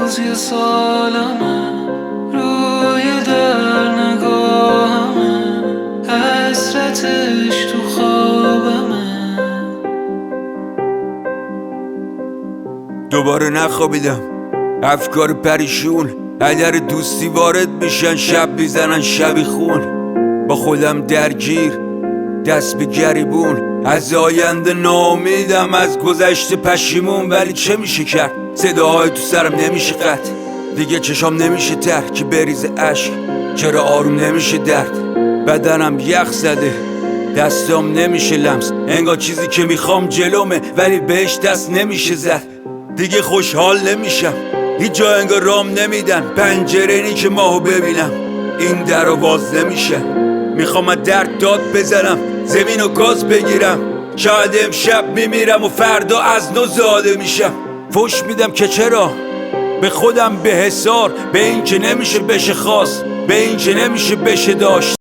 روز یه سالمه، روی در نگاهمه، حسرتش تو خوابمه. دوباره نخوابیدم، افکار پریشون اگر دوستی وارد میشن، شب میزنن شبی خون. با خودم درگیر، دست به گریبون، از آینده ناامیدم، از گذشته پشیمون. ولی چه میشه کرد؟ صداهای تو سرم نمیشه قطع، دیگه چشام نمیشه تر که بریز عشق. چرا آروم نمیشه درد؟ بدنم یخ زده، دستام نمیشه لمس، انگار چیزی که میخوام جلومه ولی بهش دست نمیشه زد. دیگه خوشحال نمیشم، هیچ جا انگار رام نمیدن، پنجره نی که ماهو ببینم، این در رو باز نمیشه. میخوام از درد داد بزنم، زمین و گاز بگیرم، شاید امشب میمیرم و فردا از نو زاده میشم. فوش میدم که چرا به خودم به حسار، به این که نمیشه بشه خواست، به این که نمیشه بشه داشت.